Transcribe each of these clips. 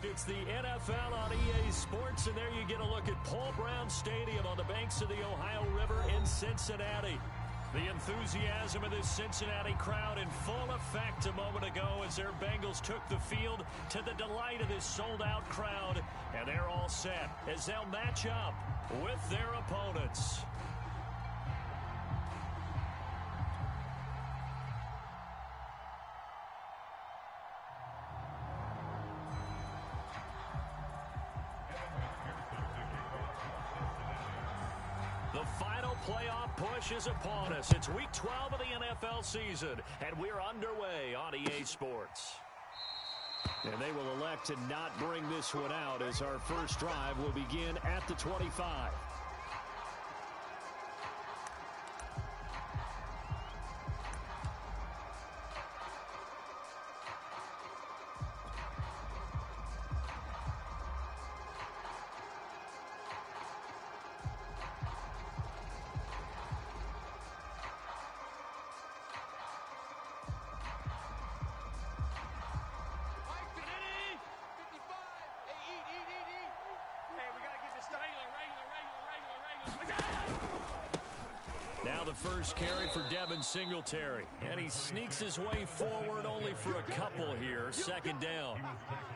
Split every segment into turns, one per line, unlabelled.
It's the NFL on EA Sports, and there you get a look at Paul Brown Stadium on the banks of the Ohio River in Cincinnati. The enthusiasm of this Cincinnati crowd in full effect a moment ago as their Bengals took the field to the delight of this sold-out crowd. And they're all set as they'll match up with their opponents. The final playoff push is upon us. It's week 12 of the NFL season, and we're underway on EA Sports. And they will elect to not bring this one out as our first drive will begin at the 25. Now the first carry for Devin Singletary. And he sneaks his way forward only for a couple here. Second down.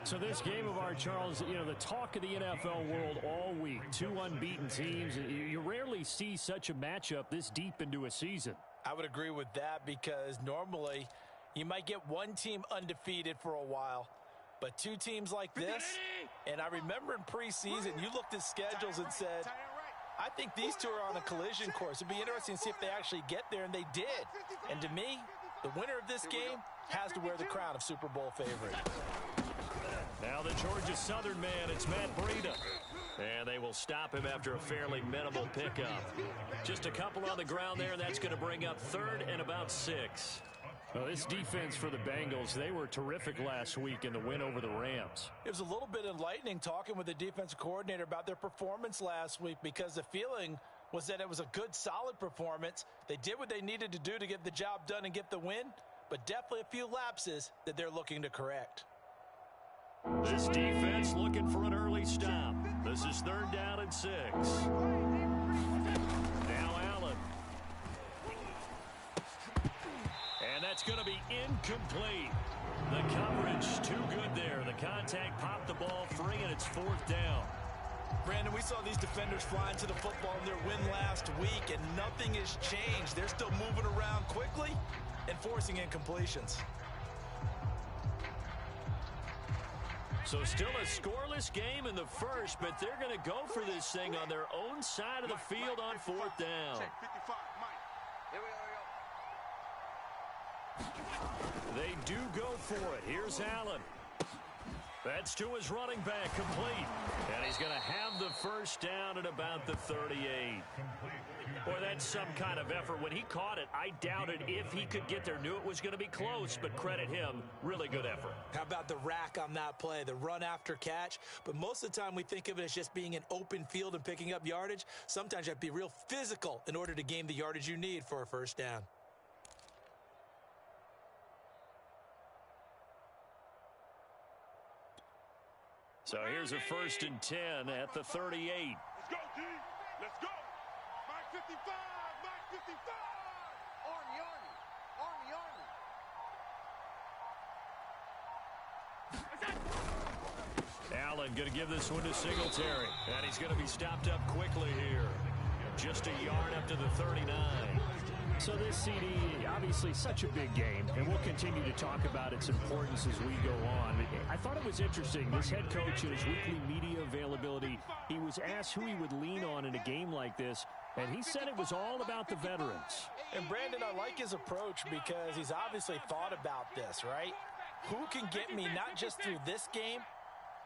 So this game of ours, Charles, you know, the talk of the NFL world all week. Two unbeaten teams. You rarely see such a matchup this deep into a season.
I would agree with that because normally you might get one team undefeated for a while. But two teams like this, and I remember in preseason, you looked at schedules and said, I think these two are on a collision course. It'd be interesting to see if they actually get there, and they did. And to me, the winner of this game has to wear the crown of Super Bowl favorite.
Now the Georgia Southern man, it's Matt Breida. And they will stop him after a fairly minimal pickup. Just a couple on the ground there, and that's going to bring up third and about 6.
Well, this defense for the Bengals, they were terrific last week in the win over the Rams.
It was a little bit enlightening talking with the defensive coordinator about their performance last week because the feeling was that it was a good, solid performance. They did what they needed to do to get the job done and get the win, but definitely a few lapses that they're looking to correct.
This defense looking for an early stop. This is third down and 6. Now Allen. And that's going to be incomplete. The coverage too good there. The contact popped the ball free, and it's fourth down.
Brandon, we saw these defenders flying to the football in their win last week, and nothing has changed. They're still moving around quickly and forcing incompletions.
So still a scoreless game in the first, but they're going to go for this thing on their own side of the field on fourth down. They do go for it. Here's Allen. That's to his running back, complete. And he's going to have the first down at about the 38. Boy, that's some kind of effort. When he caught it, I doubted if he could get there. Knew it was going to be close, but credit him. Really good effort.
How about the rack on that play, the run after catch? But most of the time we think of it as just being an open field and picking up yardage. Sometimes you have to be real physical in order to gain the yardage you need for a first down.
So here's a 1st and 10 at the 38.
Let's go, D. Let's go. Mike 55. Mike 55. Army, Army, Army.
Allen going to give this one to Singletary. And he's going to be stopped up quickly here. Just a yard up to the 39.
So this CD, obviously such a big game, and we'll continue to talk about its importance as we go on. I thought it was interesting. This head coach in his weekly media availability, he was asked who he would lean on in a game like this, and he said it was all about the veterans.
And Brandon, I like his approach because he's obviously thought about this, right? Who can get me not just through this game,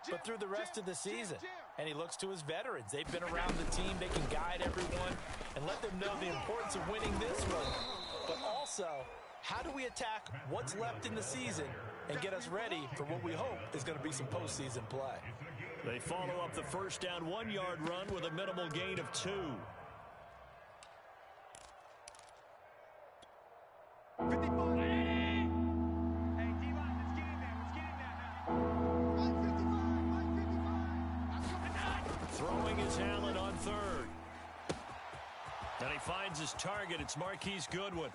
but through the rest of the season? And he looks to his veterans. They've been around the team. They can guide everyone and let them know the importance of winning this one. But also, how do we attack what's left in the season and get us ready for what we hope is going to be some postseason play?
They follow up the first down 1-yard run with a minimal gain of 2. throwing is Allen on third. And he finds his target. It's Marquise Goodwin.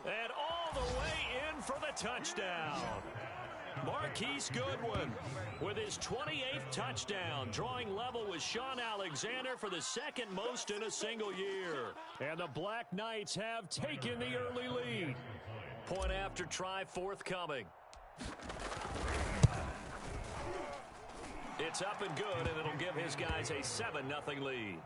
And all the way in for the touchdown. Marquise Goodwin with his 28th touchdown, drawing level with Sean Alexander for the second most in a single year. And the Black Knights have taken the early lead. Point after try forthcoming. It's up and good, and it'll give his guys a 7-0 lead.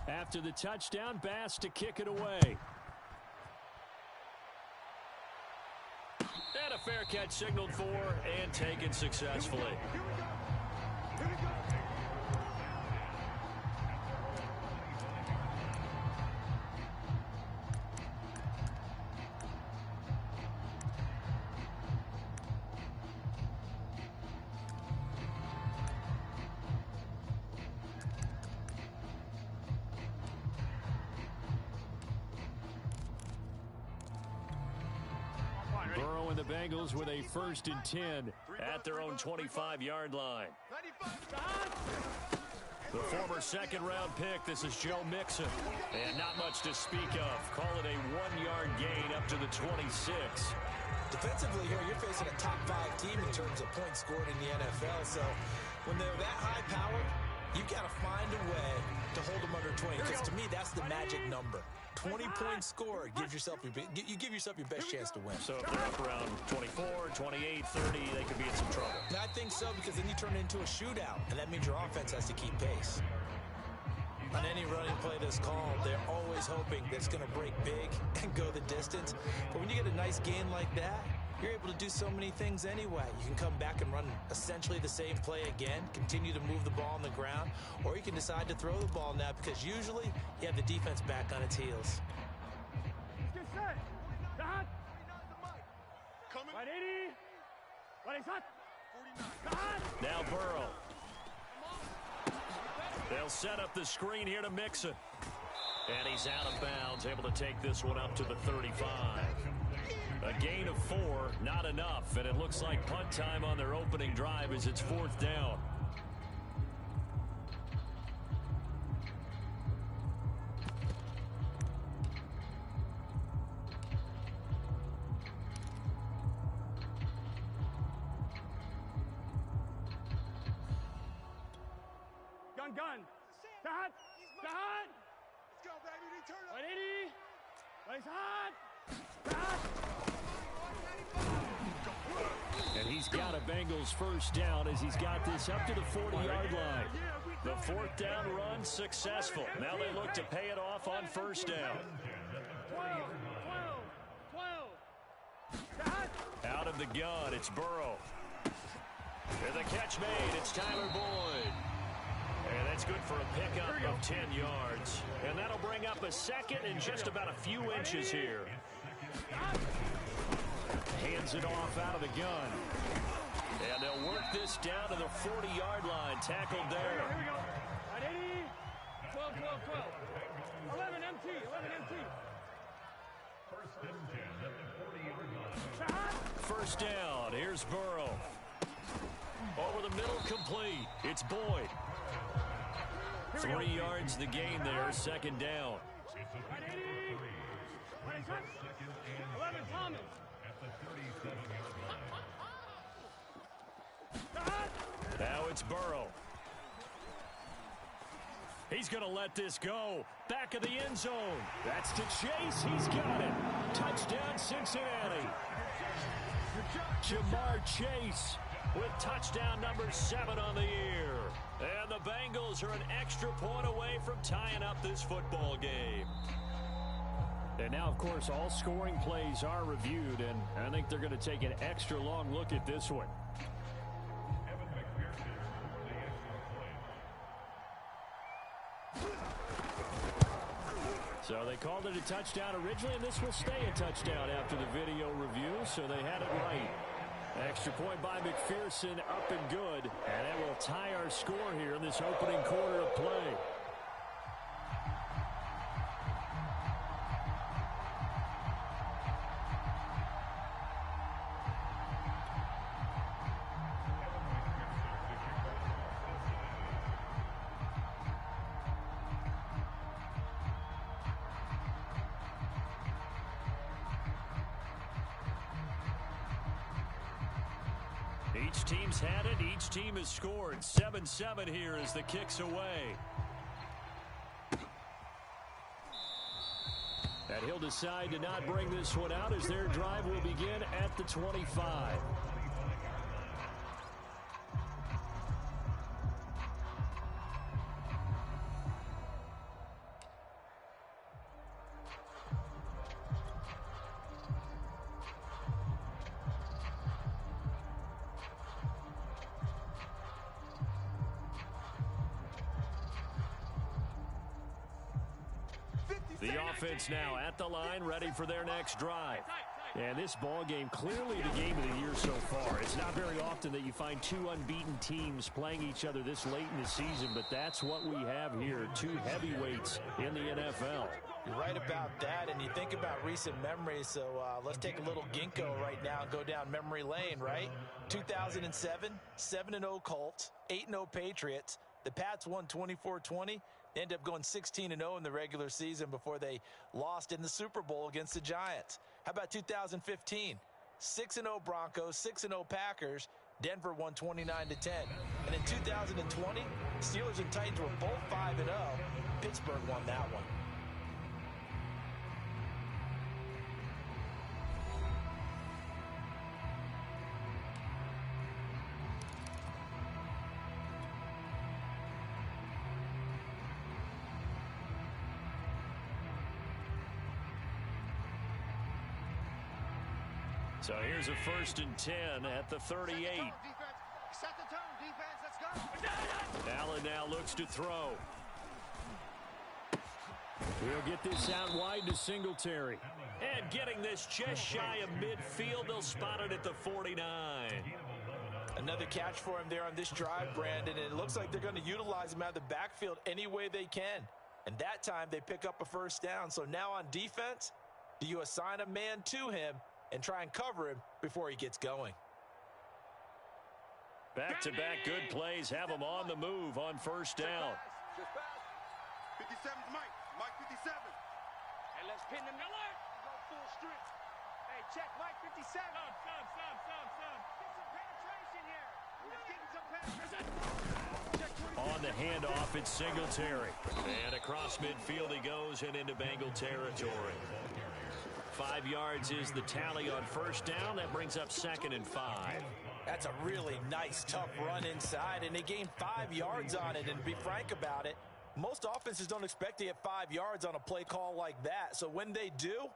After the touchdown, Bass to kick it away. And a fair catch signaled for and taken successfully.
Here we go.
Burrow and the Bengals with a 1st and 10 at their own 25-yard line. The former second-round pick, this is Joe Mixon. And not much to speak of. Call it a 1-yard gain up to the 26.
Defensively here, you're facing a top-5 team in terms of points scored in the NFL. So when they're that high-powered, you've got to find a way to hold them under 20. Because to me, that's the magic number. 20 points scored gives yourself you give yourself your best chance to win.
So if they're up around 24, 28, 30, they could be in some trouble.
And I think so, because then you turn it into a shootout, and that means your offense has to keep pace. On any running play that's called, they're always hoping that it's going to break big and go the distance. But when you get a nice gain like that, you're able to do so many things anyway. You can come back and run essentially the same play again, continue to move the ball on the ground, or you can decide to throw the ball now because usually you have the defense back on its heels.
Get set. Dad. Coming. 180. 49.
Now Burrow. They'll set up the screen here to Mixon. And he's out of bounds, able to take this one up to the 35. A gain of 4, not enough, and it looks like punt time on their opening drive as it's 4th down.
Gun. Dad. Let's go, baby. They turn up. 180. Nice hot.
And he's got a Bengals 1st down as he's got this up to the 40-yard line. The 4th down run successful. Now they look to pay it off on 1st down.
12.
Out of the gun, it's Burrow. And the catch made, it's Tyler Boyd. And that's good for a pickup of 10 yards. And that'll bring up a 2nd and just about a few inches here. Hands it off out of the gun. And they'll work this down to the 40-yard line. Tackled there.
Here we go. 12. 11 MT.
1st down. Here's Burrow. Over the middle, complete. It's Boyd. 3 yards the gain there, 2nd down.
11 Thomas.
Now it's Burrow. He's going to let this go. Back of the end zone. That's to Chase. He's got it. Touchdown, Cincinnati. Jamar Chase with touchdown number 7 on the year. And the Bengals are an extra point away from tying up this football game. And now, of course, all scoring plays are reviewed, and I think they're going to take an extra long look at this one. So they called it a touchdown originally, and this will stay a touchdown after the video review, so they had it right. extra point by McPherson, up and good. And that will tie our score here in this opening quarter of play. Each team's had it. Each team has scored. 7-7 here as the kick's away. And he'll decide to not bring this one out as their drive will begin at the 25. The offense now at the line, ready for their next drive. And this ball game, clearly the game of the year so far. It's not very often that you find two unbeaten teams playing each other this late in the season, but that's what we have here, two heavyweights in the NFL.
You're right about that, and you think about recent memories, so let's take a little ginkgo right now and go down memory lane, right? 2007, 7-0 Colts, 8-0 Patriots. The Pats won 24-20. They ended up going 16-0 in the regular season before they lost in the Super Bowl against the Giants. How about 2015? 6-0 Broncos, 6-0 Packers. Denver won 29-10. And in 2020, Steelers and Titans were both 5-0. Pittsburgh won that one.
So here's a 1st and 10 at the 38.
Set the tone, defense. Let's go.
Allen now looks to throw. He'll get this out wide to Singletary. And getting this just shy of midfield. They'll spot it at the 49.
Another catch for him there on this drive, Brandon. And it looks like they're going to utilize him out of the backfield any way they can. And that time they pick up a 1st down. So now on defense, do you assign a man to him and try and cover him before he gets going?
Back-to-back good plays have him on the move on 1st down.
57's Mike. Mike 57. Hey, let's pin him. Alert! Go full strip. Hey, check Mike 57. Some. Get some penetration here. We're getting some penetration.
On the handoff, it's Singletary. And across midfield he goes and into Bengal territory. 5 yards is the tally on 1st down. That brings up 2nd and 5.
That's a really nice, tough run inside, and they gained 5 yards on it. And to be frank about it, most offenses don't expect to get 5 yards on a play call like that. So when they do,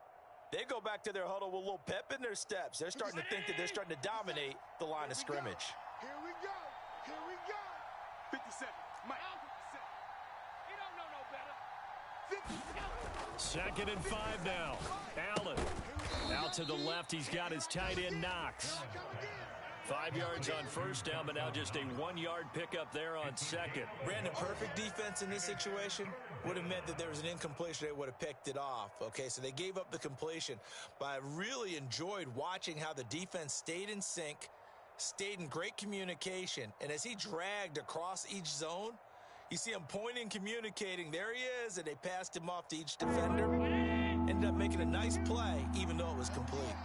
they go back to their huddle with a little pep in their steps. They're starting to think that they're starting to dominate the line of scrimmage.
Here we go. 57. Mike. 57. You don't know no better.
2nd and 5 now. Allen out to the left. He's got his tight end Knox. 5 yards on 1st down, but now just a 1-yard pickup there on 2nd.
Brandon, perfect defense in this situation would have meant that there was an incompletion. They would have picked it off. Okay, so they gave up the completion. But I really enjoyed watching how the defense stayed in sync, stayed in great communication. And as he dragged across each zone, you see him pointing, communicating. There he is, and they passed him off to each defender. Ended up making a nice play, even though it was complete.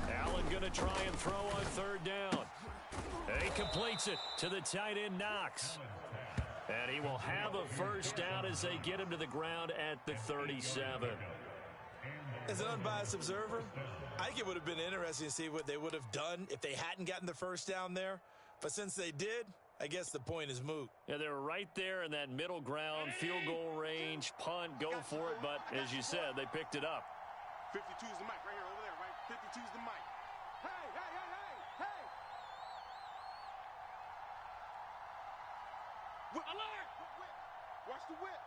Allen going to try and throw on 3rd down. And he completes it to the tight end Knox. And he will have a 1st down as they get him to the ground at the 37.
As an unbiased observer, I think it would have been interesting to see what they would have done if they hadn't gotten the 1st down there. But since they did, I guess the point is moot.
Yeah, they were right there in that middle ground, field goal range, punt, go for it. But as you said, they picked it up.
52's the mic right here over there, right? 52's the mic. Hey! Alert! Watch the whip.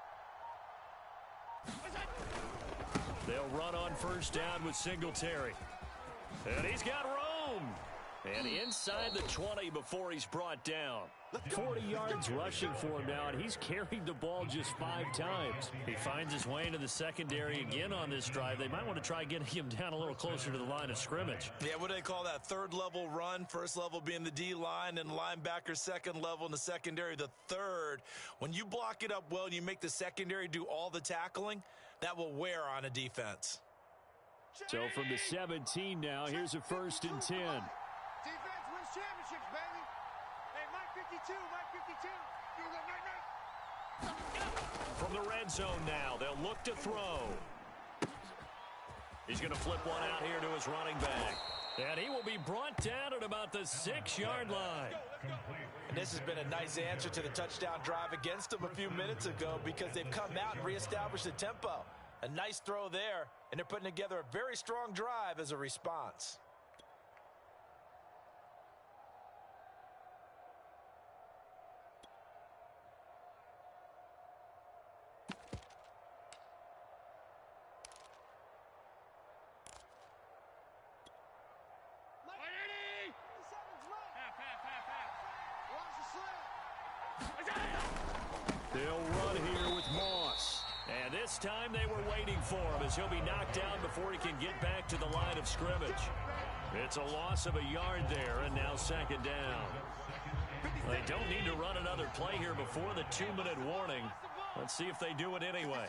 They'll run on first down with Singletary. And he's got room. And inside the 20 before he's brought down.
40 yards rushing for him now, and he's carried the ball just 5 times.
He finds his way into the secondary again on this drive. They might want to try getting him down a little closer to the line of scrimmage.
Yeah, what do they call that? Third level run. First level being the D-line and linebacker. Second level in the secondary, the third. When you block it up well and you make the secondary do all the tackling, that will wear on a defense.
So from the 17 now, here's a 1st and 10.
Defense wins championships, baby. Hey, Mike 52, Mike 52. You go, night.
From the red zone now, they'll look to throw. He's going to flip one out here to his running back. And he will be brought down at about the 6-yard line.
And this has been a nice answer to the touchdown drive against them a few minutes ago because they've come out and reestablished the tempo. A nice throw there, and they're putting together a very strong drive as a response.
They'll run here with Moss.
And this time they were waiting for him as he'll be knocked down before he can get back to the line of scrimmage. It's a loss of a yard there, and now 2nd down. They don't need to run another play here before the 2-minute warning. Let's see if they do it anyway.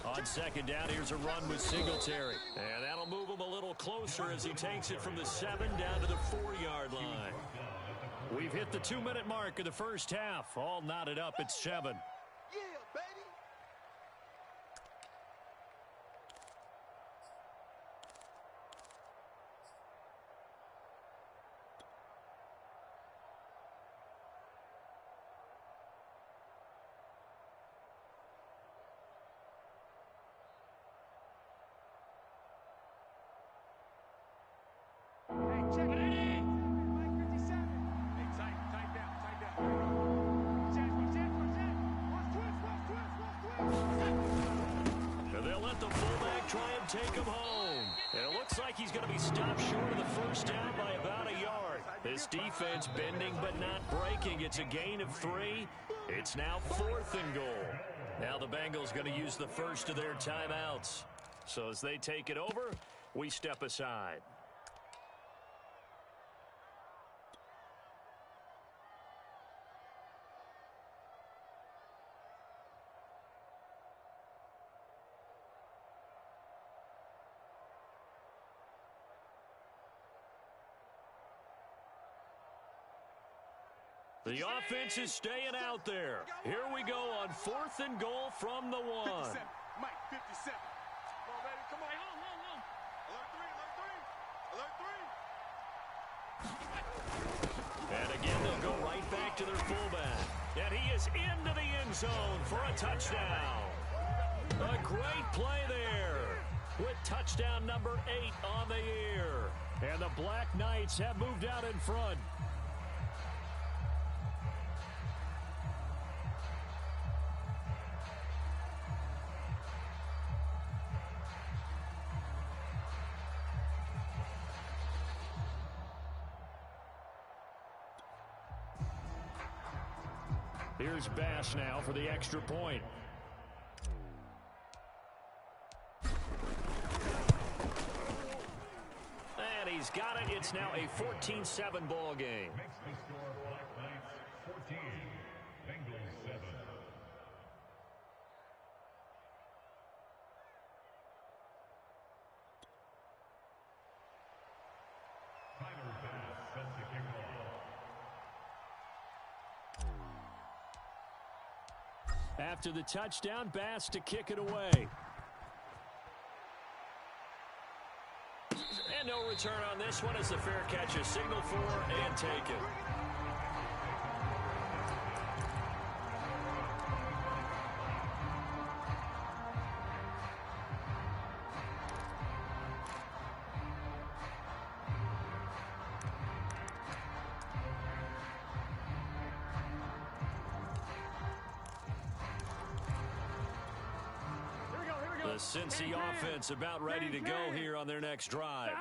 On 2nd down, here's a run with Singletary. And that'll move him a little closer as he takes it from the 7 down to the 4-yard line. We've hit the 2-minute mark of the first half. All knotted up at 7.
Yeah, baby. Check it in. Mike 57. Hey, tight down, tight down.
And they'll let the fullback try and take him home. And it looks like he's going to be stopped short of the first down by about a yard. This defense bending but not breaking. It's a gain of 3. It's now 4th and goal. Now the Bengals going to use the first of their timeouts. So as they take it over, we step aside. The offense is staying out there. Here we go on 4th and goal from the 1.
57. Mike 57. Come on, baby, come on. Alert 3, alert 3. Alert 3.
And again, they'll go right back to their fullback. And he is into the end zone for a touchdown. A great play there with touchdown number 8 on the year.
And the Black Knights have moved out in front. Here's Bass now for the extra point.
And he's got it. It's now a 14-7 ball game.
Makes the score Black Knights 14, Bengals 7. Tyler Bass set to kick off.
After the touchdown, Bass to kick it away.
And no return on this one as the fair catch is signaled for and taken. Cincy offense about ready to go here on their next drive.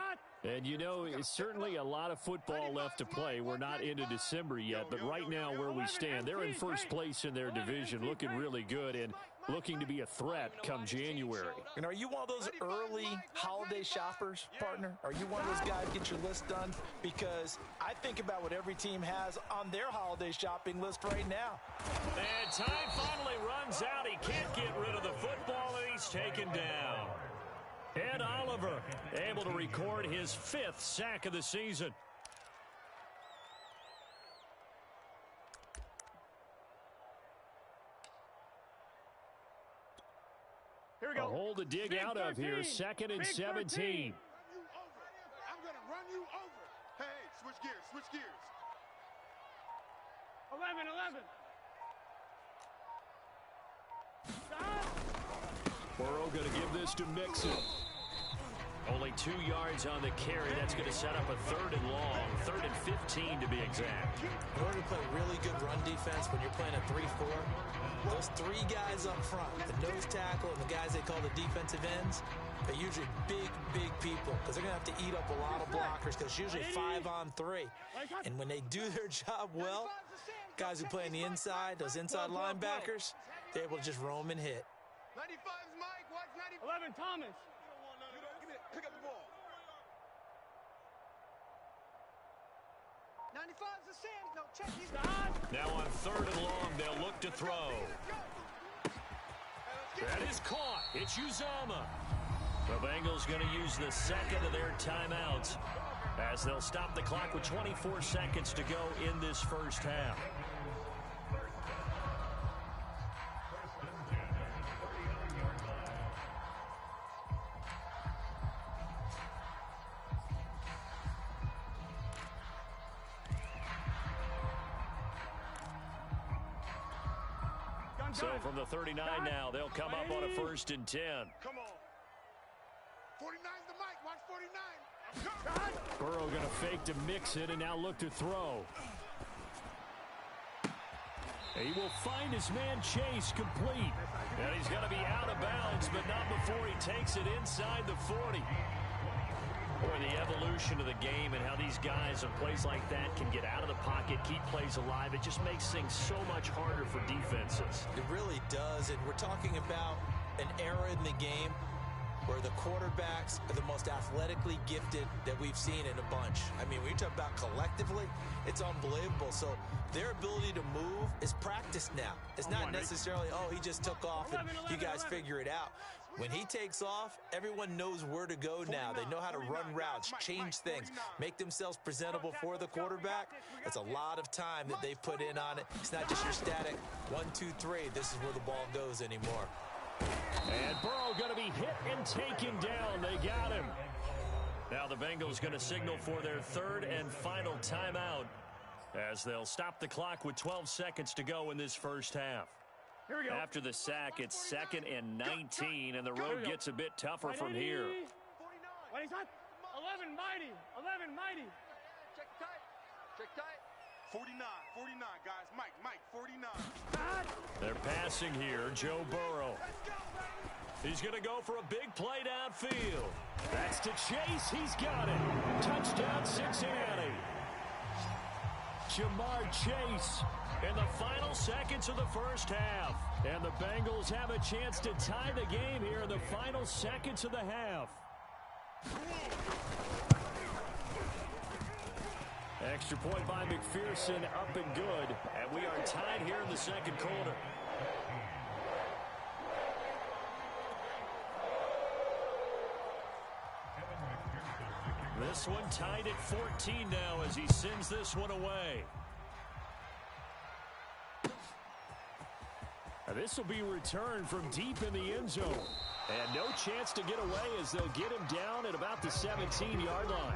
And, you know, it's certainly a lot of football left to play. We're not into December yet, but right now where we stand, they're in first place in their division, looking really good and looking to be a threat come January.
And are you one of those early holiday shoppers, partner? Are you one of those guys get your list done? Because I think about what every team has on their holiday shopping list right now.
And time finally runs out. He can't get rid of the football, and he's taken down. Ed Oliver able to record his 5th sack of the season.
Here we go. A hole to dig out of here. 2nd and 17.
I'm going to run you over. Hey, switch gears, switch gears.
11.
Burrow going to give this to Mixon.
Only 2 yards on the carry. That's going to set up a 3rd and long, 3rd and 15 to be exact.
In order to play really good run defense when you're playing a 3-4, those 3 guys up front, the nose tackle and the guys they call the defensive ends, they're usually big people because they're going to have to eat up a lot of blockers because it's usually 5-on-3. And when they do their job well, guys who play on the inside, those inside linebackers, they're able to just roam and hit.
95's Mike, watch 95.
11, Thomas.
Pick up the ball.
95's the Sam. No, check. He's
Now on 3rd and long, they'll look to throw. That is caught. It's Uzomah. The Bengals going to use the 2nd of their timeouts as they'll stop the clock with 24 seconds to go in this first half. So from the 39 now, they'll come up on a 1st and 10.
Come on. 49's the Mike, watch 49.
Burrow going to fake to Mixon and now look to throw. He will find his man Chase complete.
And he's going to be out of bounds, but not before he takes it inside the 40. Boy, the evolution of the game and how these guys on plays like that can get out of the pocket, keep plays alive, it just makes things so much harder for defenses.
It really does, and we're talking about an era in the game where the quarterbacks are the most athletically gifted that we've seen in a bunch. I mean, when you talk about collectively, it's unbelievable. So their ability to move is practiced now. It's not necessarily, oh, he just took off and you guys figure it out. When he takes off, everyone knows where to go now. They know how to run routes, change things, make themselves presentable for the quarterback. That's a lot of time that they put in on it. It's not just your static 1, 2, 3. This is where the ball goes anymore.
And Burrow going to be hit and taken down. They got him.
Now the Bengals going to signal for their 3rd and final timeout as they'll stop the clock with 12 seconds to go in this first half.
Here we go.
After the sack, it's 2nd and 19, and the road gets a bit tougher from here.
11, mighty. 11, mighty.
Check tight. Check tight. 49, guys. Mike, 49.
They're passing here, Joe Burrow. He's going to go for a big play downfield.
That's to Chase. He's got it. Touchdown, Cincinnati. Jamar Chase in the final seconds of the first half. And the Bengals have a chance to tie the game here in the final seconds of the half. Extra point by McPherson, up and good.
And we are tied here in the second quarter. This one tied at 14 now as he sends this one away.
This will be returned from deep in the end zone. And no chance to get away as they'll get him down at about the 17-yard line.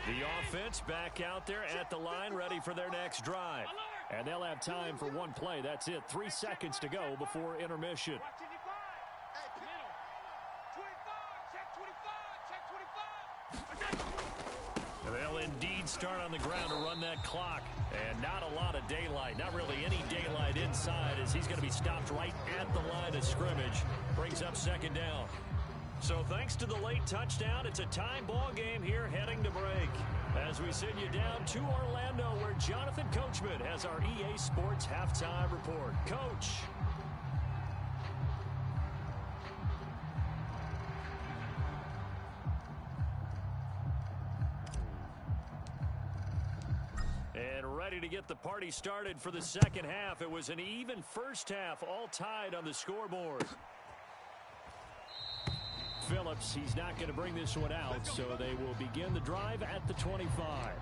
The offense back out there at the line, ready for their next drive.
And they'll have time for one play. That's it. 3 seconds to go before intermission.
Watch 55. Middle. 25. Check 25. Check 25.
They'll indeed start on the ground to run that clock. And not a lot of daylight. Not really any daylight inside as he's going to be stopped right at the line of scrimmage. Brings up second down. So thanks to the late touchdown, it's a tie ball game here heading to break. As we send you down to Orlando where Jonathan Coachman has our EA Sports halftime report. Coach. And ready to get the party started for the second half. It was an even first half, all tied on the scoreboard.
Phillips, he's not going to bring this one out, so they will begin the drive at the 25.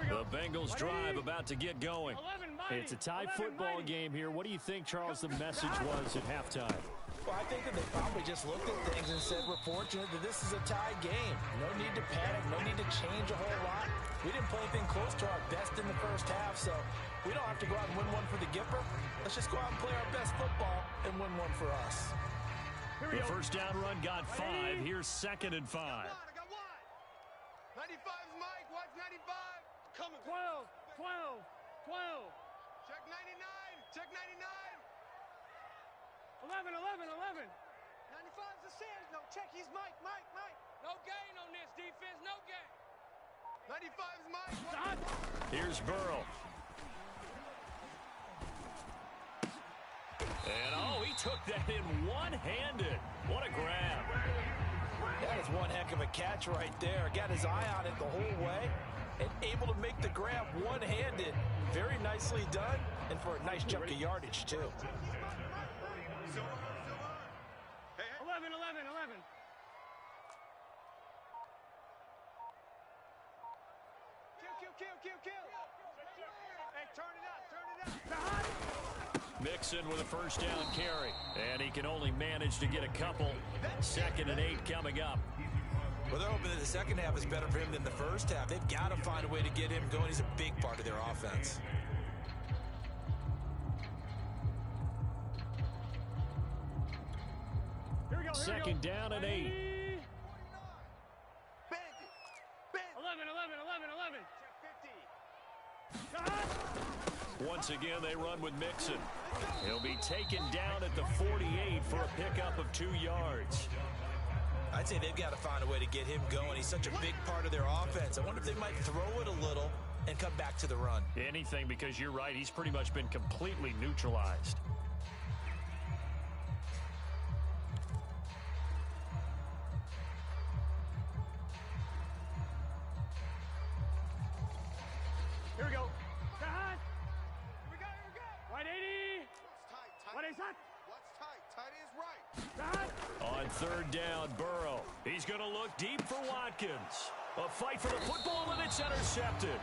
The Bengals drive about to get going.
It's a tie football game here. What do you think, Charles, the message was at halftime?
Well, I think that they probably just looked at things and said, we're fortunate that this is a tie game. No need to panic, no need to change a whole lot. We didn't play anything close to our best in the first half, so we don't have to go out and win one for the Gipper. Let's just go out and play our best football and win one for us.
The first down run got 5. Here's 2nd and 5.
I got one. 95's Mike. Watch 95. Coming.
12. 12. 12.
Check 99. Check 99.
11, 11, 11. 95's the Sanders. No, check. He's Mike, Mike, Mike. No gain on this defense. No gain.
95's Mike.
Stop.
Here's Burrow. And, oh, he took that in one-handed. What a grab.
That is one heck of a catch right there. Got his eye on it the whole way and able to make the grab one-handed. Very nicely done, and for a nice chunk of yardage, too.
11, 11, 11. Kill. Hey, turn it up.
Mixon with a first down carry. And he can only manage to get a couple. 2nd and 8 coming up.
Well, they're hoping that the second half is better for him than the first half. They've got to find a way to get him going. He's a big part of their offense.
Here we go.
2nd down and 8.
11, 11, 11, 11.
Once again, they run with Mixon. He'll be taken down at the 48 for a pickup of 2 yards.
I'd say they've got to find a way to get him going. He's such a big part of their offense. I wonder if they might throw it a little and come back to the run.
Anything, because you're right, he's pretty much been completely neutralized.
Here we go. Here we go. Right 80. What is that?
What's tight? Tight is right.
On 3rd down, Burrow. He's going to look deep for Watkins. A fight for the football, and it's intercepted.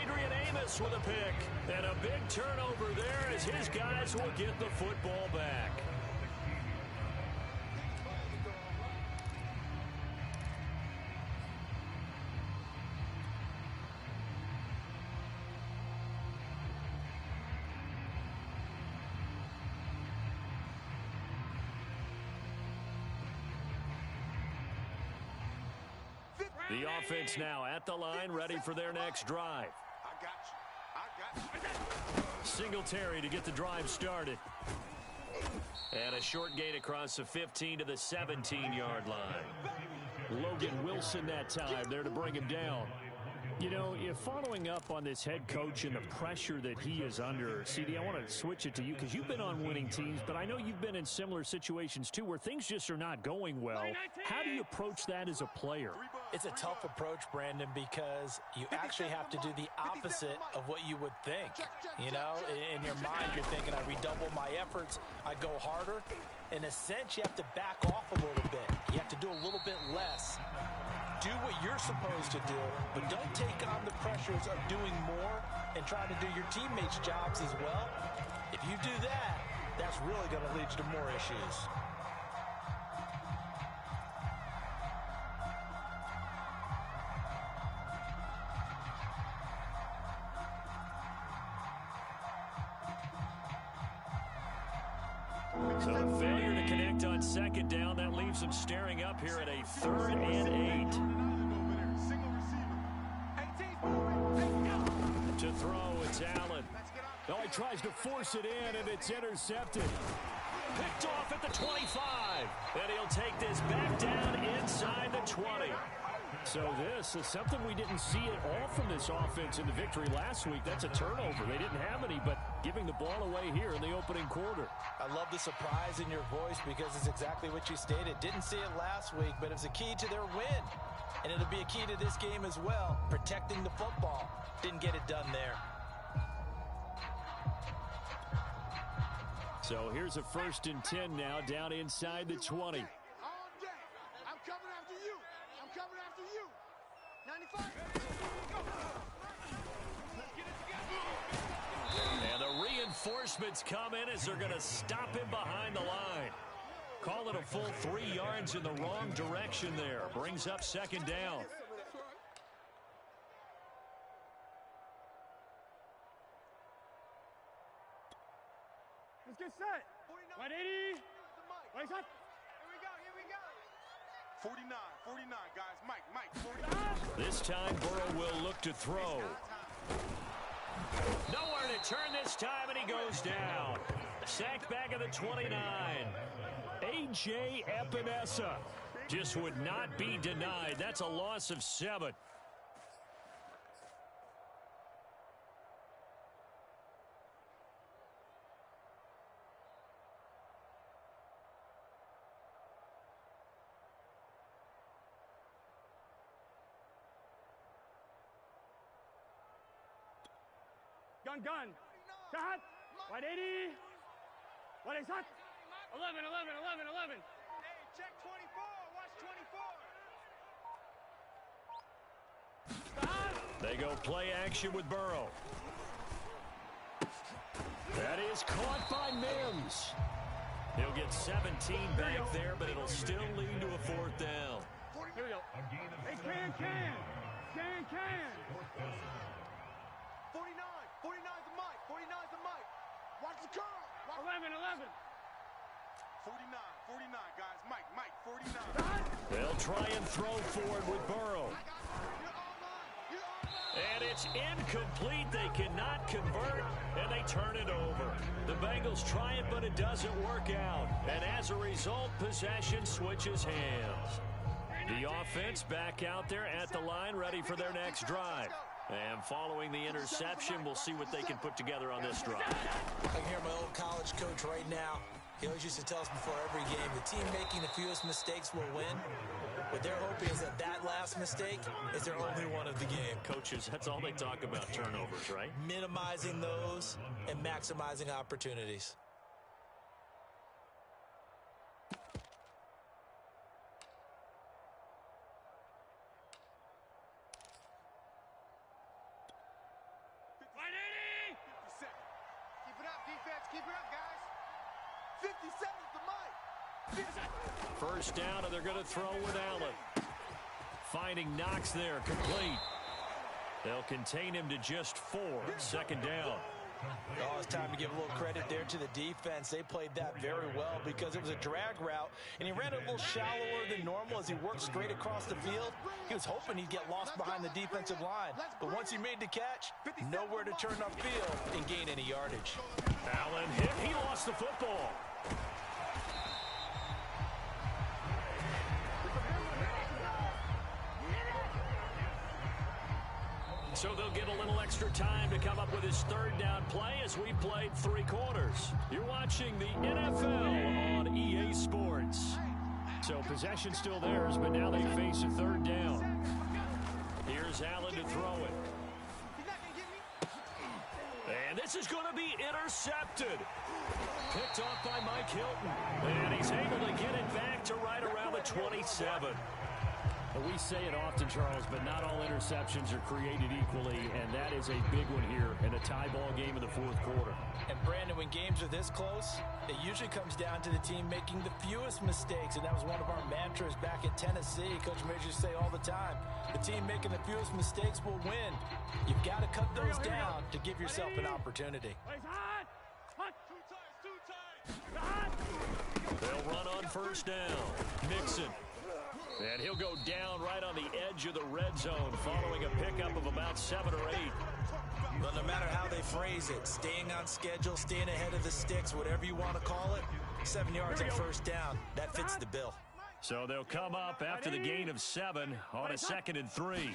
Adrian Amos with a pick. And a big turnover there as his guys will get the football back. The offense now at the line, ready for their next drive.
I got you.
Singletary to get the drive started. And a short gain across the 15 to the 17-yard line.
Logan Wilson that time there to bring him down. You know, if following up on this head coach and the pressure that he is under, CD, I want to switch it to you because you've been on winning teams, but I know you've been in similar situations too where things just are not going well. How do you approach that as a player?
It's a tough approach, Brandon, because you actually have to do the opposite of what you would think. You know, in your mind, you're thinking, I redouble my efforts, I go harder. In a sense, you have to back off a little bit. You have to do a little bit less. Do what you're supposed to do, but don't take on the pressures of doing more and trying to do your teammates' jobs as well. If you do that, that's really going to lead you to more issues.
So a failure to connect on second down. That leaves them staring up here at a 3rd and 8. To throw, it's Allen. Oh, he tries to force it in, and it's intercepted. Picked off at the 25. And he'll take this back down inside the 20. So this is something we didn't see at all from this offense in the victory last week. That's a turnover. They didn't have any, but giving the ball away here in the opening quarter.
I love the surprise in your voice because it's exactly what you stated. Didn't see it last week, but it's a key to their win. And it'll be a key to this game as well, protecting the football. Didn't get it done there.
So here's a 1st and 10 now, down inside the 20.
I'm coming after you. I'm coming after you. 95.
And the reinforcements come in as they're going to stop him behind the line. Call it a full 3 yards in the wrong direction there. Brings up 2nd down.
Let's get set. 180. Wait, set. Here we go.
49, guys. Mike, 49.
This time, Burrow will look to throw. Nowhere to turn this time, and he goes down. Sacked back at the 29. A.J. Epinesa just would not be denied. That's a loss of 7.
Gun. Cut. 180. What is that? 11. Hey, check 24. Watch 24.
They go play action with Burrow. That is caught by Mims. He'll get 17 back there, but it'll still lead to a 4th down.
Here we go. Hey, can. 49's the mic. Watch the curl. 11.
49, guys. Mike, 49.
They'll try and throw forward with Burrow. And it's incomplete. They cannot convert, and they turn it over. The Bengals try it, but it doesn't work out. And as a result, possession switches hands. The offense back out there at the line, ready for their next drive. And following the interception, we'll see what they can put together on this drive.
I can hear my old college coach right now. He always used to tell us before every game, the team making the fewest mistakes will win. What they're hoping is that last mistake is their only one of the game.
Coaches, that's all they talk about, turnovers, right?
Minimizing those and maximizing opportunities.
Keep it up, guys.
57's the mic.
First down, and they're going to throw with Allen. Finding Knox there, complete. They'll contain him to just 4. 2nd down.
Oh, it's time to give a little credit there to the defense. They played that very well because it was a drag route, and he ran a little shallower than normal as he worked straight across the field. He was hoping he'd get lost behind the defensive line, but once he made the catch, nowhere to turn upfield and gain any yardage.
Allen hit. He lost the football. So they'll get a little extra time to come up with his third down play as we've played 3 quarters. You're watching the NFL on EA Sports.
So possession still theirs, but now they face a third down.
Here's Allen to throw it. And this is going to be intercepted. Picked off by Mike Hilton. And he's able to get it back to right around the 27.
We say it often, Charles, but not all interceptions are created equally, and that is a big one here in a tie ball game in the 4th quarter.
And, Brandon, when games are this close, it usually comes down to the team making the fewest mistakes, and that was one of our mantras back at Tennessee. Coach Major used to say all the time, the team making the fewest mistakes will win. You've got to cut those down to give yourself an opportunity.
They'll run on first down. Mixon. And he'll go down right on the edge of the red zone following a pickup of about 7 or 8.
Well, no matter how they phrase it, staying on schedule, staying ahead of the sticks, whatever you want to call it, 7 yards on first down, that fits the bill.
So they'll come up after the gain of 7 on a 2nd and 3.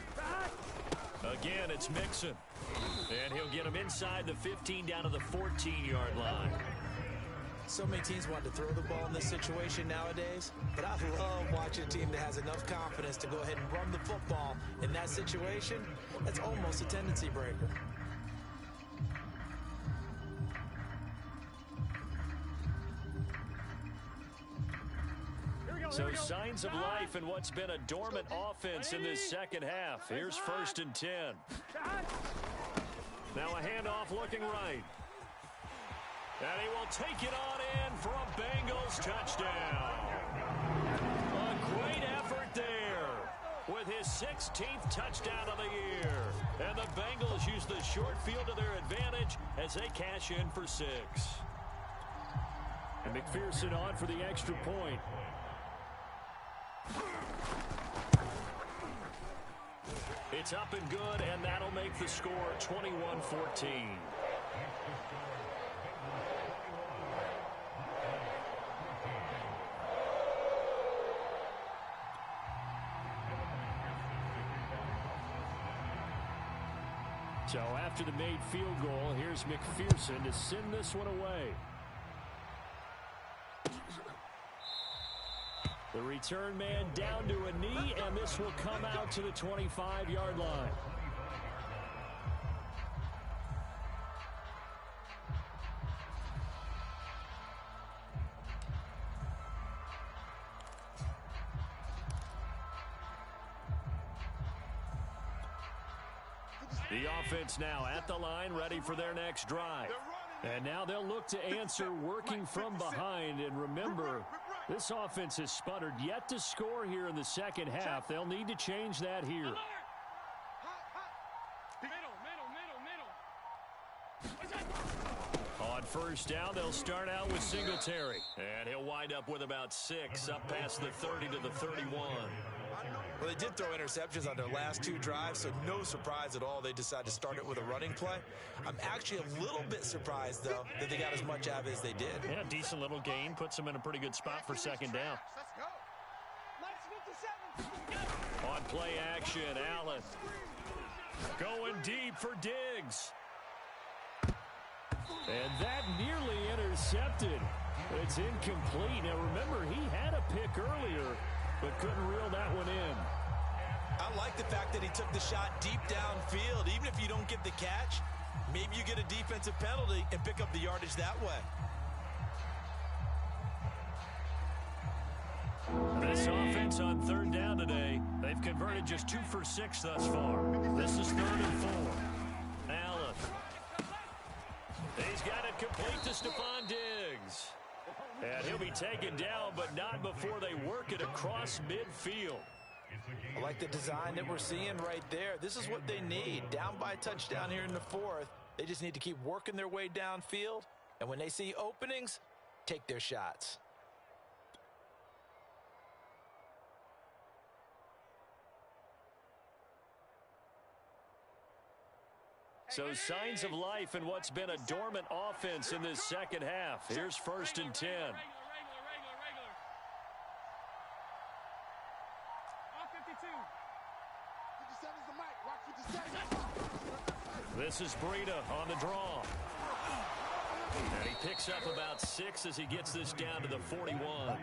Again, it's Mixon. And he'll get him inside the 15 down to the 14-yard line.
So many teams want to throw the ball in this situation nowadays, but I love watching a team that has enough confidence to go ahead and run the football in that situation. That's almost a tendency breaker.
So signs of life in what's been a dormant offense in this second half. Here's 1st and 10. Now a handoff looking right. And he will take it on in for a Bengals touchdown. A great effort there with his 16th touchdown of the year. And the Bengals use the short field to their advantage as they cash in for 6.
And McPherson on for the extra point.
It's up and good, and that'll make the score 21-14.
So after the made field goal, here's McPherson to send this one away. The return man down to a knee, and this will come out to the 25-yard line. The offense now at the line, ready for their next drive. And now they'll look to answer working from behind. And remember, this offense has sputtered yet to score here in the second half. They'll need to change that here.
On first down, they'll start out with Singletary. And he'll wind up with about 6 up past the 30 to the 31.
Well, they did throw interceptions on their last 2 drives, so no surprise at all they decided to start it with a running play. I'm actually a little bit surprised, though, that they got as much out of it as they did.
Yeah, decent little gain. Puts them in a pretty good spot for second down.
On play action, Allen. Going deep for Diggs.
And that nearly intercepted. It's incomplete. Now, remember, he had a pick earlier, but couldn't reel that one in.
I like the fact that he took the shot deep downfield. Even if you don't get the catch, maybe you get a defensive penalty and pick up the yardage that way.
This offense on third down today, they've converted just 2 for 6 thus far. This is 3rd and 4. Allen. He's got it complete to Stephon Diggs. And he'll be taken down, but not before they work it across midfield.
I like the design that we're seeing right there. This is what they need. Down by a touchdown here in the 4th. They just need to keep working their way downfield. And when they see openings, take their shots.
So signs of life in what's been a dormant offense in this second half. Here's 1st and 10.
On 52. 57's the mic. Watch 57.
This is Breida on the draw. And he picks up about 6 as he gets this down to the 41.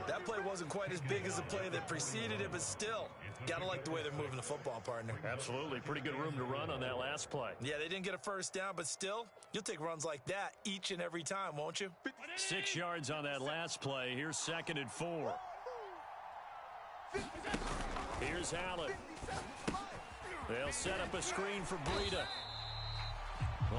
That play wasn't quite as big as the play that preceded it, but still, gotta like the way they're moving the football, partner.
Absolutely. Pretty good room to run on that last play.
Yeah, they didn't get a first down, but still, you'll take runs like that each and every time, won't you?
6 yards on that last play. Here's 2nd and 4. Here's Allen. They'll set up a screen for Breida.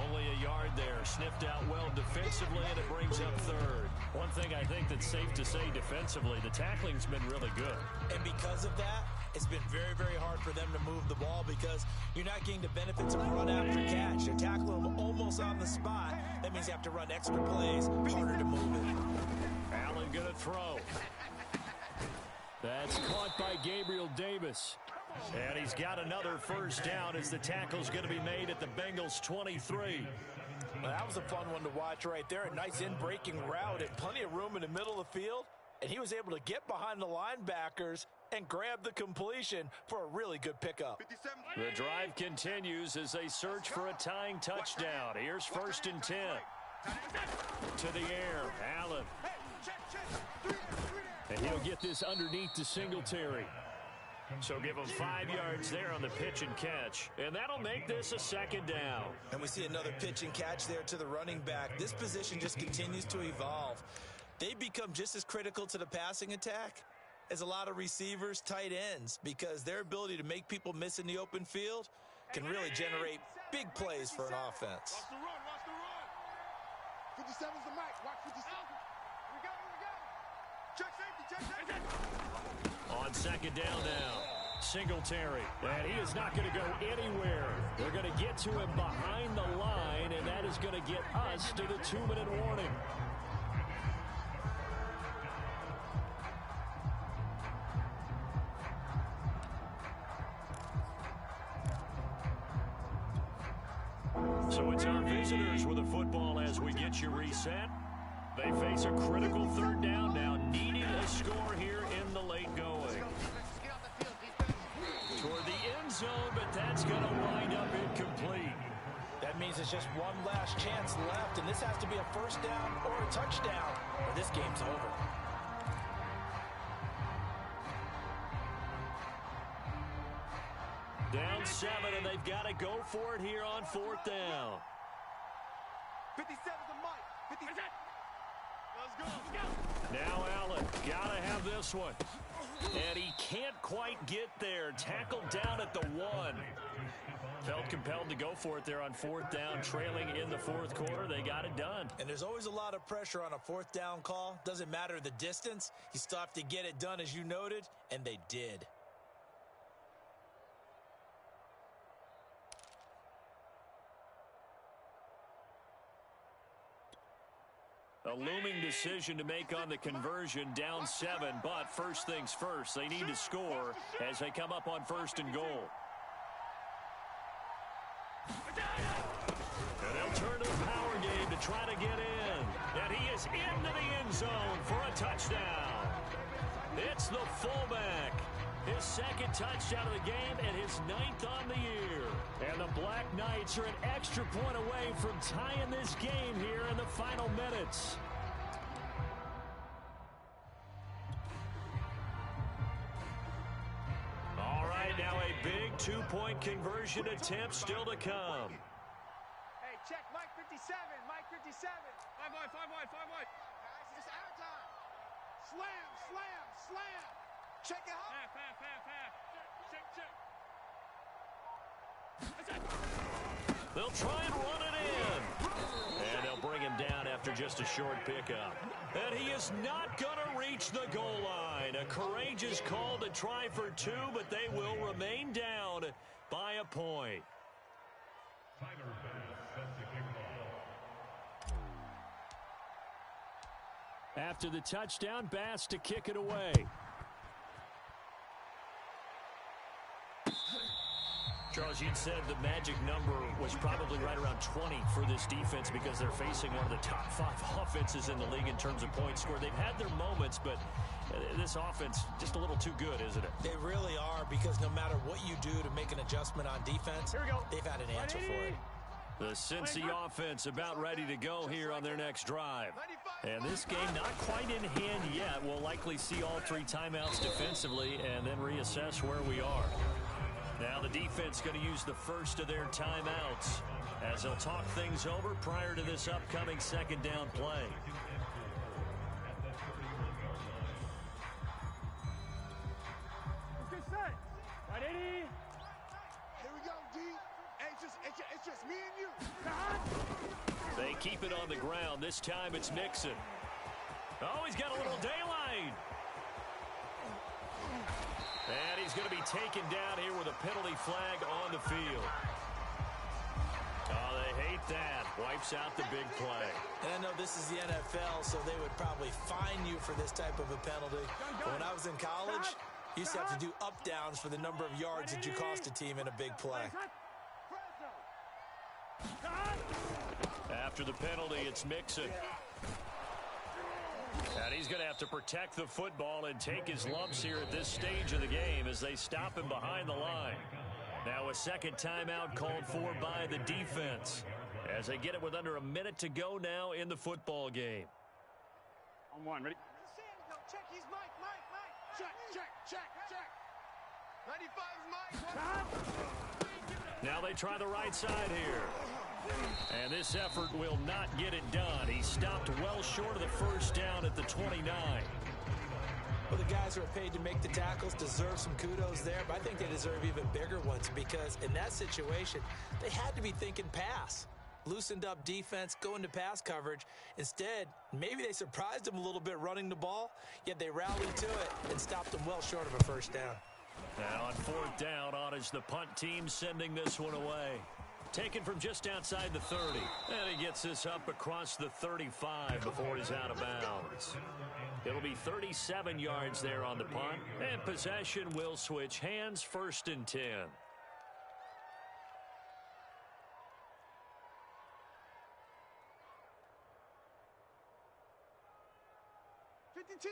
Only a yard there. Sniffed out well defensively, and it brings up 3rd. One thing I think that's safe to say defensively, the tackling's been really good.
And because of that, it's been very, very hard for them to move the ball because you're not getting the benefits of run after catch. They're tackling them almost on the spot. That means you have to run extra plays, harder to move it.
Allen going to throw. That's caught by Gabriel Davis. And he's got another first down as the tackle's going to be made at the Bengals 23.
Well, that was a fun one to watch right there. A nice in-breaking route and plenty of room in the middle of the field. And he was able to get behind the linebackers and grab the completion for a really good pickup.
The drive continues as they search for a tying touchdown. Here's 1st and 10. To the air, Allen. And he'll get this underneath to Singletary. So give him 5 yards there on the pitch and catch. And that'll make this a 2nd down.
And we see another pitch and catch there to the running back. This position just continues to evolve. They become just as critical to the passing attack as a lot of receivers, tight ends, because their ability to make people miss in the open field can really generate big plays for an offense.
Watch the run, watch the run. 57's the mic, watch 57. Here we go, here we go. Check safety, check safety.
On 2nd down now, Singletary. And he is not going to go anywhere. They're going to get to him behind the line, and that is going to get us to the 2-minute warning. So it's our visitors with the football as we get you reset. They face a critical 3rd down now, needing a score here in the late going. Toward the end zone, but that's going to wind up incomplete.
That means it's just one last chance left, and this has to be a first down or a touchdown, or this game's over.
Down 7, and they've got to go for it here on 4th down.
57's the mic. 50. Let's go, let's go.
Now Allen, got to have this one. And he can't quite get there. Tackled down at the 1. Felt compelled to go for it there on 4th down, trailing in the 4th quarter. They got it done.
And there's always a lot of pressure on a 4th down call. Doesn't matter the distance. You still have to get it done, as you noted, and they did.
A looming decision to make on the conversion, down 7, but first things first, they need to score as they come up on 1st and goal. And they'll turn to the power game to try to get in. And he is into the end zone for a touchdown. It's the fullback. His 2nd touchdown of the game and his 9th on the year. And the Black Knights are an extra point away from tying this game here in the final minutes. All right, now a big 2-point conversion attempt still to come.
Hey, check Mike 57, Mike 57. 5 wide, 5 wide, 5 wide. Guys, it's out of time. Slam, slam, slam. Check it out. Half. Check.
They'll try and run it in. And they'll bring him down after just a short pickup. And he is not going to reach the goal line. A courageous call to try for 2, but they will remain down by a point. After the touchdown, Bass to kick it away. Charlie, Charles, you'd said the magic number was probably right around 20 for this defense because they're facing one of the top 5 offenses in the league in terms of points scored. They've had their moments, but this offense just a little too good, isn't it?
They really are, because no matter what you do to make an adjustment on defense, they've had an answer for it.
The Cincy offense about ready to go here on their next drive. And this game not quite in hand yet. We'll likely see all 3 timeouts defensively and then reassess where we are. Now the defense going to use the first of their timeouts as they'll talk things over prior to this upcoming second down play.
It's just me and you.
They keep it on the ground. This time it's Mixon. Oh, he's got a little daylight. And he's going to be taken down here with a penalty flag on the field. Oh, they hate that. Wipes out the big play.
And I know this is the NFL, so they would probably fine you for this type of a penalty. But when I was in college, you used to have to do up-downs for the number of yards that you cost a team in a big play.
After the penalty, it's Mixon. And he's going to have to protect the football and take his lumps here at this stage of the game as they stop him behind the line. Now a second timeout called for by the defense as they get it with under a minute to go now in the football game.
On one, ready? Check, he's Mike. Check. 95 is Mike.
Now they try the right side here. And this effort will not get it done. He stopped well short of the first down at the 29.
Well, the guys who are paid to make the tackles deserve some kudos there, but I think they deserve even bigger ones because in that situation, they had to be thinking pass. Loosened up defense, going to pass coverage. Instead, maybe they surprised them a little bit running the ball, yet they rallied to it and stopped them well short of a first down.
Now on fourth down, on is the punt team sending this one away. Taken from just outside the 30. And he gets this up across the 35 before he's out of bounds. It'll be 37 yards there on the punt. And possession will switch hands, 1st and 10.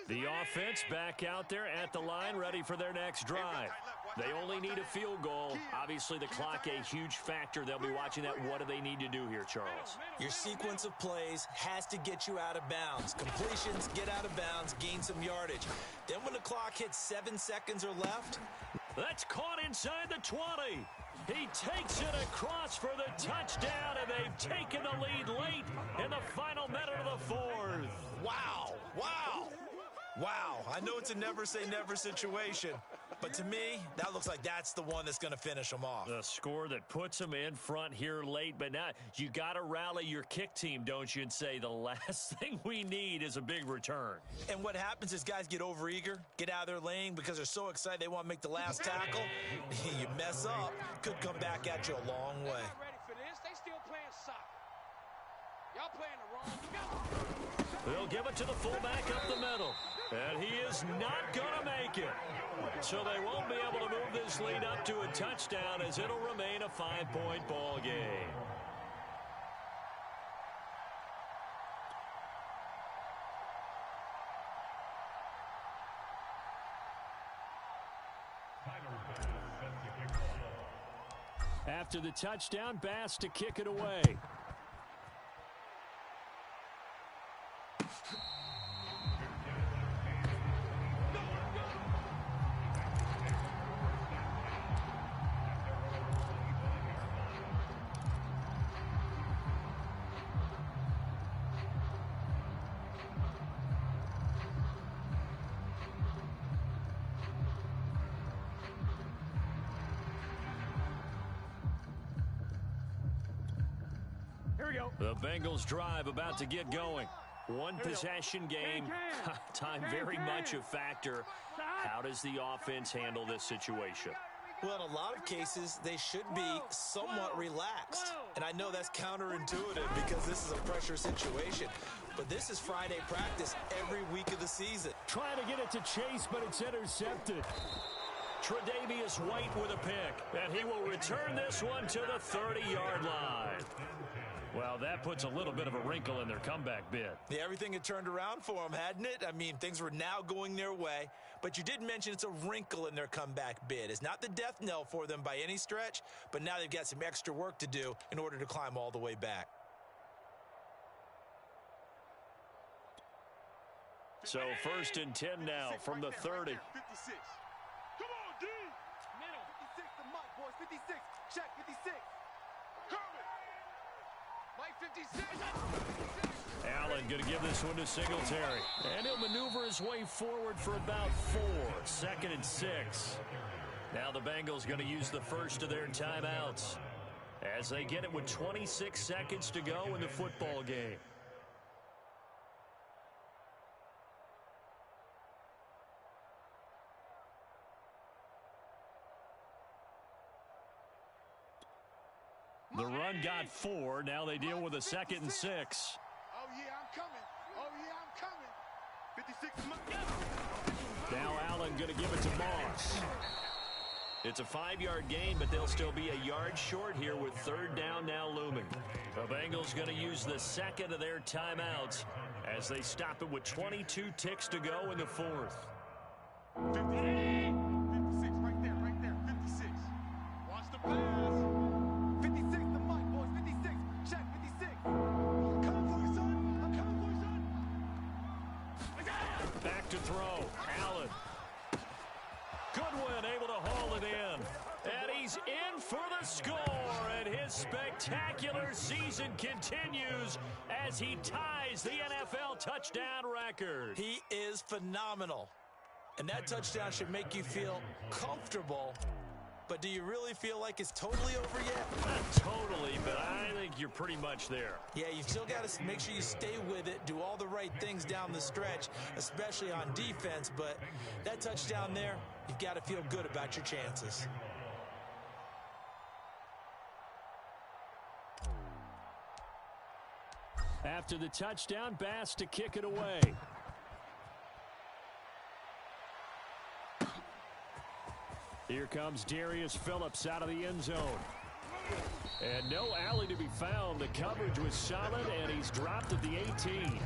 The offense back out there at the line, ready for their next drive. They only need a field goal. Obviously, the clock a huge factor. They'll be watching that. What do they need to do here, Charles?
Your sequence of plays has to get you out of bounds. Completions, get out of bounds, gain some yardage. Then when the clock hits 7 seconds or left.
That's caught inside the 20. He takes it across for the touchdown, and they've taken the lead late in the final minute of the 4th.
Wow, I know it's a never-say-never situation, but to me, that looks like that's the one that's going to finish them off.
The score that puts them in front here late, but now you got to rally your kick team, don't you, and say the last thing we need is a big return.
And what happens is guys get overeager, get out of their lane because they're so excited they want to make the last tackle. You mess up, could come back at you a long way.
They're not ready for this. They still playing soccer. Y'all playing the wrong.
They'll give it to the fullback up the middle. And he is not going to make it. So they won't be able to move this lead up to a touchdown as it'll remain a 5-point ball game. After the touchdown, Bass to kick it away. The Bengals drive about to get going. One possession game. Time very much a factor. How does the offense handle this situation?
Well, in a lot of cases, they should be somewhat relaxed. And I know that's counterintuitive because this is a pressure situation. But this is Friday practice every week of the season.
Trying to get it to Chase, but it's intercepted.
Tre'Davious White with a pick, and he will return this one to the 30-yard line. Well, that puts a little bit of a wrinkle in their comeback bid.
Yeah, everything had turned around for them, hadn't it? I mean, things were now going their way. But you did mention it's a wrinkle in their comeback bid. It's not the death knell for them by any stretch, but now they've got some extra work to do in order to climb all the way back.
So 1st and 10 now from the 30.
56. Come on, D. Middle. 56 to Mike, boys. 56. Check, 56. Coming. Mike, 56.
Allen going to give this one to Singletary. And he'll maneuver his way forward for about 4. 2nd and 6. Now the Bengals going to use the first of their timeouts as they get it with 26 seconds to go in the football game. The run got 4. Now they deal with a 2nd and 6.
Oh, yeah, I'm coming. Oh, yeah, I'm coming. 56.
Now Allen going to give it to Moss. It's a 5-yard gain, but they'll still be a yard short here with 3rd down now looming. The Bengals going to use the 2nd of their timeouts as they stop it with 22 ticks to go in the 4th.
56 right there, 56. Watch the pass. 56 to Mike, boys, 56. Check, 56. I'm coming for you, son. I'm coming for you, son.
Back to throw. Allen. Goodwin able to haul it in. And he's in for the score. And his spectacular season continues as he ties the NFL touchdown record.
He is phenomenal. And that touchdown should make you feel comfortable. But do you really feel like it's totally over yet?
Not totally, but I think you're pretty much there.
Yeah, you've still got to make sure you stay with it, do all the right things down the stretch, especially on defense. But that touchdown there, you've got to feel good about your chances.
After the touchdown, Bass to kick it away. Here comes Darius Phillips out of the end zone. And no alley to be found. The coverage was solid, and he's dropped at the 18.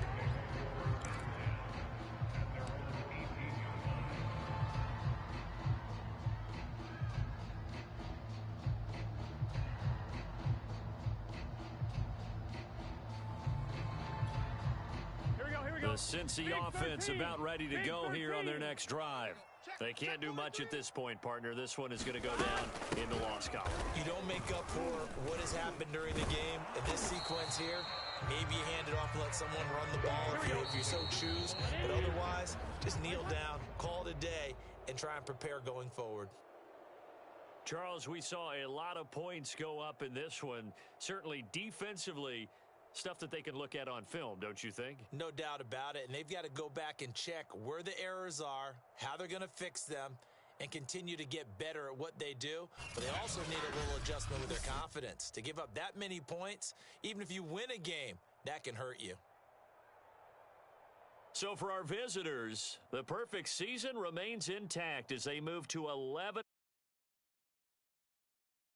The Cincy offense about ready to go here on their next drive. They can't do much at this point, partner. This one is going to go down in the loss column.
You don't make up for what has happened during the game in this sequence here. Maybe you hand it off and let someone run the ball if you so choose. But otherwise, just kneel down, call it a day, and try and prepare going forward.
Charles, we saw a lot of points go up in this one. Certainly defensively, stuff that they can look at on film, don't you think?
No doubt about it. And they've got to go back and check where the errors are, how they're going to fix them, and continue to get better at what they do. But they also need a little adjustment with their confidence. To give up that many points, even if you win a game, that can hurt you.
So for our visitors, the perfect season remains intact as they move to 11.